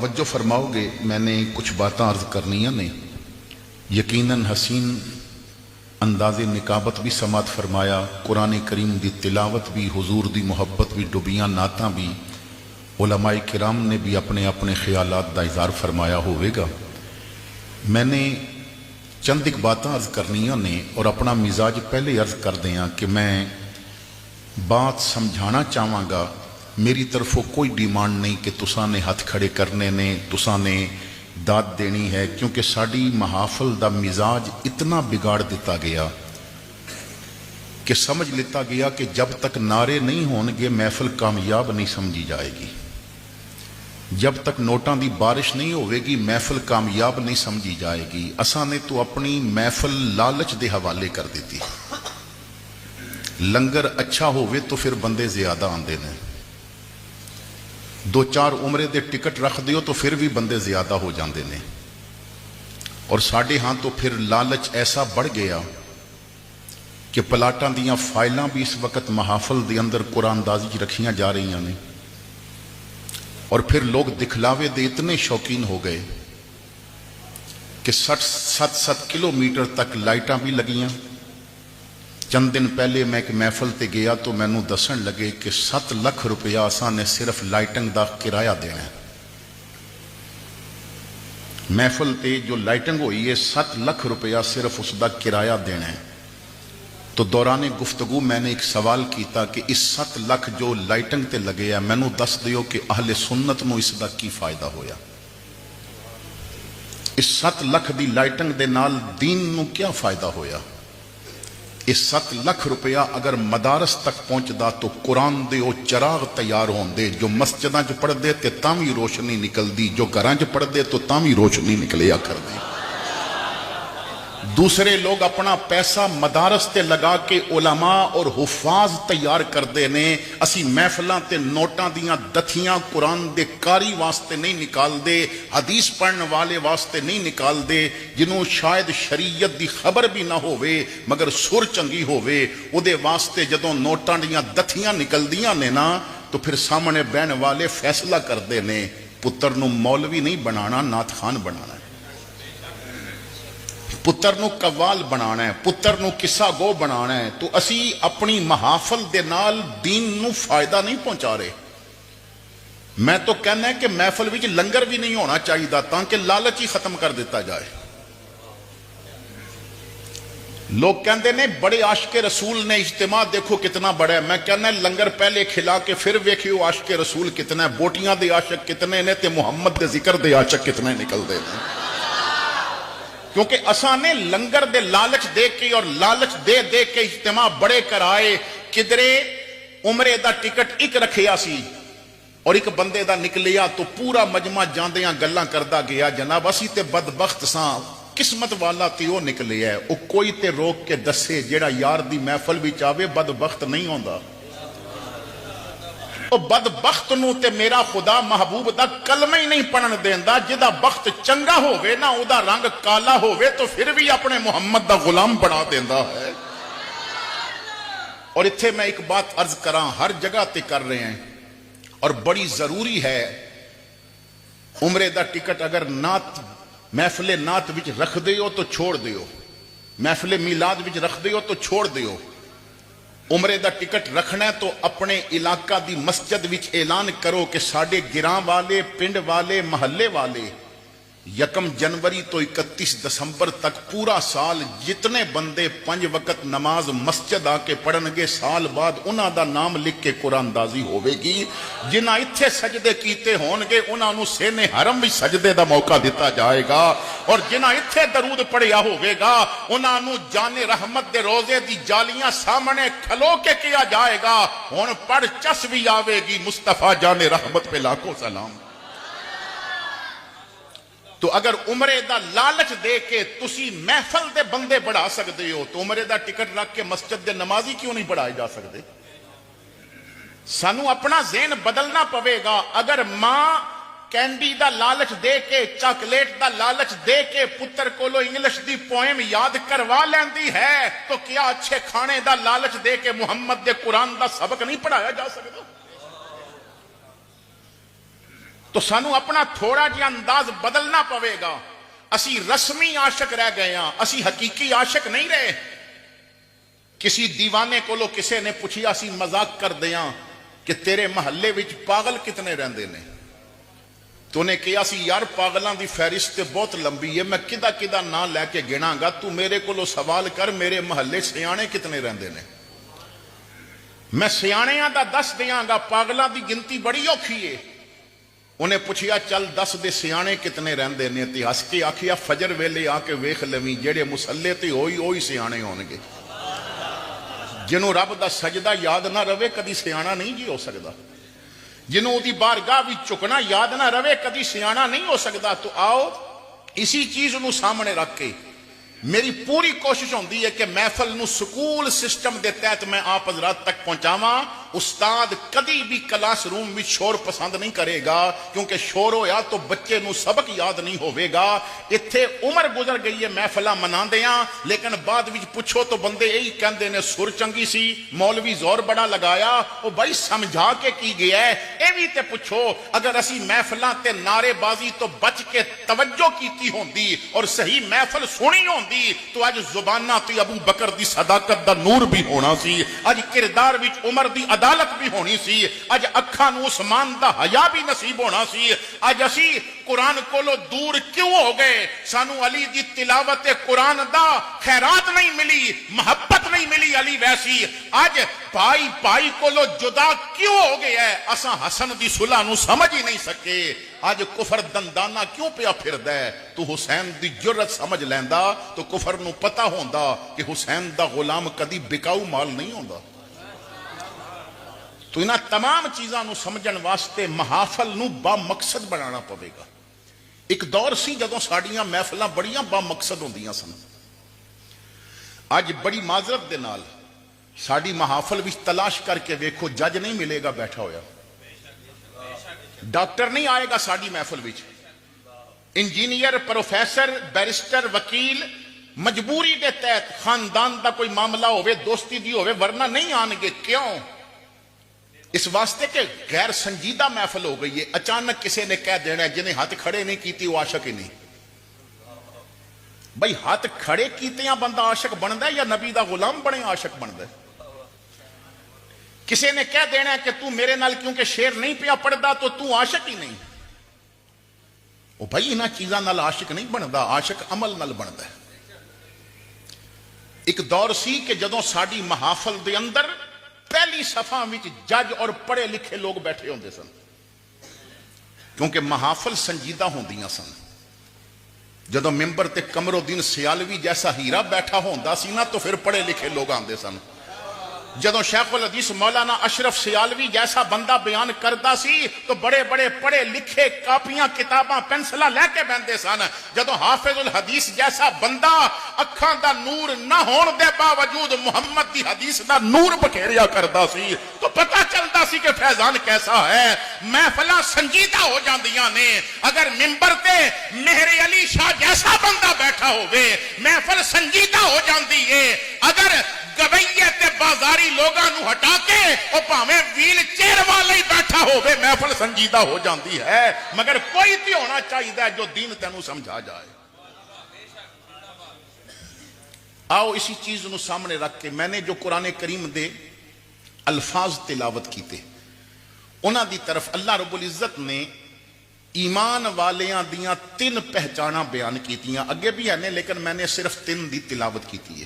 तवज्जो फरमाओगे, मैंने कुछ बातें अर्ज करनियाँ ने। यकीनन हसीन अंदाज़े निकाबत भी समात फरमाया, कुरान करीम दी तिलावत भी, हुजूर दी मुहब्बत भी, डुबियाँ नातां भी, उलमाए किराम ने भी अपने अपने ख्यालात दा इज़हार फरमाया होवेगा। मैंने चंद एक बातें अर्ज करनियाँ ने और अपना मिजाज पहले अर्ज कर दें कि मैं बात समझाना चाहवागा। मेरी तरफों कोई डिमांड नहीं कि तुसा ने हथ खड़े करने ने, तुसा ने दाद देनी है, क्योंकि साड़ी महाफल दा मिजाज इतना बिगाड़ दिता गया कि समझ लिता गया कि जब तक नारे नहीं होंगे महफिल कामयाब नहीं समझी जाएगी, जब तक नोटां दी बारिश नहीं होवेगी महफिल कामयाब नहीं समझी जाएगी। असां ने तो अपनी महफिल लालच दे हवाले कर दी। लंगर अच्छा होवे तो फिर बंदे ज्यादा आंदे ने, दो चार उमरे दे टिकट रख दियो तो फिर भी बंदे ज्यादा हो जाते ने। और साढ़े हाँ तो फिर लालच ऐसा बढ़ गया कि प्लाटां दियां फाइलां भी इस वक्त महाफल दे अंदर कुरानदाजी रखियां जा रही ने। और फिर लोग दिखलावे दे इतने शौकीन हो गए कि 60-70 किलोमीटर तक लाइटां भी लगियां। चंद दिन पहले मैं एक महफल ते गया तो मैनू दसन लगे कि 7 लाख रुपया असां ने सिर्फ लाइटिंग का किराया देना है। महफल ते जो लाइटिंग हुई है 7 लाख रुपया सिर्फ उसका किराया देना है। तो दौरान गुफ्तगू मैंने एक सवाल किया कि इस 7 लाख जो लाइटिंग ते लगे है, मैनू दस दियो कि अहले सुन्नत नू इसका की फायदा होया। इस 7 लाख की लाइटिंग दे नाल दीन नू क्या फायदा होया। इस 7 लाख रुपया अगर मदारस तक पहुंचता तो कुरान दे वो चराग तैयार होंदे जो मस्जिदां च पढ़दे ते तां भी रोशनी निकलदी, जो घरां च पढ़दे तो तां भी रोशनी निकलिया करदी। दूसरे लोग अपना पैसा मदारस ते लगा के उलमा और हुफाज तैयार करते ने। असी महफिलां ते नोटां दियां दथियां कुरान दे कारी वास्ते नहीं निकालदे, हदीस पढ़ने वाले वास्ते नहीं निकालदे, जिन्हों शायद शरीयत दी खबर भी ना होवे मगर सुर चंगी होवे, उहदे वास्ते जदों नोटां दियां दथियां निकलदियां ने ना तो फिर सामने बहन वाले फैसला करते ने पुत्र नूं मौलवी नहीं बनाना, नाथ खान बनाना है, पुत्र नूं कव्वाल बनाना है, पुत्र नूं किस्सा गो बनाना है। तो असी अपनी महाफल दे नाल दीन नूं फायदा नहीं पहुंचा रहे। मैं तो कहना है कि महफल विच लंगर भी नहीं होना चाहिए ताकि लालच ही खत्म कर दिता जाए। लोग कहते ने बड़े आशिके रसूल ने, इज्तिमा देखो कितना बड़ा है। मैं कहना लंगर पहले खिला के फिर वेखियो आशिके रसूल कितना है, बोटियां दे आशिक कितने ने ते मुहम्मद दे जिक्र दे आशिक कितने निकलते हैं। क्योंकि असा ने लंगर दे लालच दे के और लालच दे दे के इज्तिमा बड़े कराए। किधरे उमरे दा टिकट एक रखिया सी और एक बंदे दा निकलिया तो पूरा मजमा जांदियां गल्लां करदा गया, जनाब असी ते बदबख्त सां, किस्मत वाला ते ओ निकले है। ओ कोई ते रोक के दसे जेड़ा यार दी महफल विच आवे बदबख्त नहीं होंदा। बदबख्त नूं ते मेरा खुदा महबूब दा कलमा ही नहीं पढ़न देंदा। जिदा बख्त चंगा होवे ना उदा रंग काला होवे तो फिर भी अपने मुहम्मद दा गुलाम बना देंदा है। और इत्थे मैं एक बात अर्ज करा, हर जगह ते कर रहे हैं और बड़ी जरूरी है। उमरे दा टिकट अगर नात महफिले नात विच रख दियो तो छोड़ दियो, महफिले मिलाद विच रख दियो तो छोड़ दियो। उमरे दा टिकट रखना है तो अपने इलाका दी मस्जिद विच ऐलान करो कि साडे गिरां वाले, पिंड वाले, महल्ले वाले 1 जनवरी तो 31 दिसंबर तक पूरा साल जितने बंदे 5 वक्त नमाज मस्जिद आके पढ़नगे, साल बाद उन्हां दा नाम लिख के कुरानदाजी होवेगी। जिन्हां इत्थे सजदे कीते होणगे उन्हां नूं सेने हरम विच सजदे दा मौका दिता जाएगा और जिन्हां इत्थे दरूद पढ़िया होवेगा उन्हां नूं जाने रहमत दे रोजे दी जालियां सामने खलो के किया जाएगा। हुण पढ़ चस भी आवेगी, मुस्तफा जाने रहमत पे लाखों सलाम। तो अगर उमरे दा लालच दे के तुसी महफल दे बंदे बढ़ा सकते हो तो उमरे दा टिकट रख के मस्जिद दे नमाजी क्यों नहीं बढ़ाए जा सकते। सानू अपना ज़हन बदलना पवेगा। अगर मां कैंडी दा लालच दे के, चॉकलेट दा लालच दे के पुत्र कोलो इंग्लिश दी पोएम याद करवा लेंदी है तो क्या अच्छे खाने दा लालच दे के मुहम्मद दे कुरान दा सबक नहीं पढ़ाया जा सकता। تو سانو اپنا تھوڑا جہا انداز بدلنا پوے گا. اسی رسمی عاشق رہ گئے ہاں, اسی حقیقی عاشق نہیں رہے. کسی دیوانے کولو کسے نے پوچھیا سی مذاق کر دیاں کہ تیرے محلے وچ پاگل کتنے رہندے نے؟ تو نے کہا سی یار پاگلاں دی فہرست بہت لمبی ہے, میں کدا کدا نہ لے کے گنا گا, تو میرے کولو سوال کر میرے محلے سیانے کتنے رہندے نے, میں سیانیاں دا دس دیاں گا, پاگلاں دی گنتی بڑی اوکھی ہے. انہیں پوچھیا چل دس دے سیانے کتنے رہندے نے, تے ہس کے آکھیا فجر ویلے آ کے ویکھ لویں جڑے مسلے تے ہوئی سیانے ہون گے. جنوں رب دا سجدہ یاد نہ رہے کدی سیانا نہیں جی ہو سکدا, جنوں دی بارگاہ وچ چکنا یاد نہ رہے کدی سیانا نہیں ہو سکدا. تو آؤ اسی چیز نو سامنے رکھ کے میری پوری کوشش ہوندی ہے کہ محفل نو سکول سسٹم دے تحت میں آپ حضرات تک پہنچاواں. استاد کدی بھی کلاس روم میں شور پسند نہیں کرے گا, کیونکہ شور ہویا تو بچے نو سبق یاد نہیں ہوئے گا. اتھے عمر گزر گئی ہے محفلہ منا دیاں, لیکن بعد وچ پوچھو تو بندے یہی کہندے نے سر چنگی سی, مولوی زور بڑا لگایا, او بھائی سمجھا کے کی گیا ہے. اے بھی تے پوچھو اگر اسی محفلاں تے نعرے بازی تو بچ کے توجہ کیتی ہوندی اور صحیح محفل سنی ہوندی تو اج زباناں تے ابو بکر دی صداقت دا نور بھی ہونا سی, اج کردار وچ عمر دی عدالت بھی ہونی سی, اج اکھاں نو عثمان دا حیا بھی نصیب ہونا سی. اج اسی قرآن کولو دور کیوں ہو گئے؟ سانو علی دی تلاوت قرآن دا خیرات نہیں ملی, محبت نہیں ملی علی ویسی. اج بھائی بھائی کولو جدا کیوں ہو گیا ہے؟ اساں حسن دی صلح نو سمجھ ہی نہیں سکے. اج کفر دندانہ کیوں پیا پھردا ہے؟ تو حسین دی جرت سمجھ لیندا تو کفر نو پتا ہوندا کہ حسین دا غلام کدی بکاؤ مال نہیں ہوندا. تو انہاں تمام چیزاں نو سمجھن واسطے محافل نو با مقصد بنانا پوے گا. ایک دور سی جدوں ساڈیاں محفلاں بڑیاں با مقصد ہوندیاں سن. اج بڑی معذرت دے نال ساڈی محافل وچ تلاش کر کے ویکھو جج نہیں ملے گا بیٹھا ہویا, ڈاکٹر نہیں آئے گا ساڈی محفل وچ, انجینئر پروفیسر بیرسٹر وکیل مجبوری دے تحت خاندان دا کوئی معاملہ ہوئے دوستی دی ہوئے ورنہ نہیں آن گے. کیوں؟ اس واسطے کہ غیر سنجیدہ محفل ہو گئی ہے. اچانک کسی نے کہہ دینا ہے جنہیں ہاتھ کھڑے نہیں کیتی وہ عاشق ہی نہیں. بھئی ہاتھ کھڑے کیتے ہیں بندہ عاشق بندا ہے یا نبی دا غلام بنے عاشق بندا ہے؟ کسی نے کہہ دینا ہے کہ تو میرے نال کیونکہ شعر نہیں پیا پڑھدا تو عاشق ہی نہیں. او بھائی انہاں چیزاں نال عاشق نہیں بندا, عاشق عمل نال بندا ہے. ایک دور سی کہ جدوں ساڈی محافل دے اندر پہلی صفحہ وچ جج اور پڑھے لکھے لوگ بیٹھے ہوندے سن, کیونکہ محافل سنجیدہ ہوندیاں سن. جدوں ممبر تے قمر الدین سیالوی جیسا ہیرا بیٹھا ہوندا سی نا تو پھر پڑھے لکھے لوگ آندے سن. جدوں شیخ الحدیث مولانا اشرف سیالوی جیسا بندہ بیان کردا سی تو بڑے بڑے پڑھے لکھے کاپیاں کتاباں پینسلاں لے کے بہندے سن. جدوں حافظ الحدیث جیسا بندہ اکھاں دا نور نہ ہون دے باوجود محمد دی حدیث دا نور بکھیریا کردا سی تو پتہ چلدا سی کہ فیضان کیسا ہے. محفلاں سنجیدہ ہو جاندیاں نے. اگر ممبر تے مہر علی شاہ جیسا بندہ بیٹھا ہوئے محفل سنجیدہ ہو جاندی ہے. اگر گویے تے بازاری لوگاں نو ہٹا کے او پاویں ویل چیئر والا ہی بیٹھا ہوئے محفل سنجیدہ ہو جاندی ہے. مگر کوئی تے ہونا چاہیے جو دین تینوں سمجھا جائے. آؤ اسی چیز نو سامنے رکھ کے میں نے جو قرآن کریم دے الفاظ تلاوت کیتے انہاں دی طرف اللہ رب العزت نے ایمان والیاں دیاں 3 پہچاناں بیان کیتیاں. اگے بھی ہیں لیکن میں نے صرف 3 دی تلاوت کیتی ہے.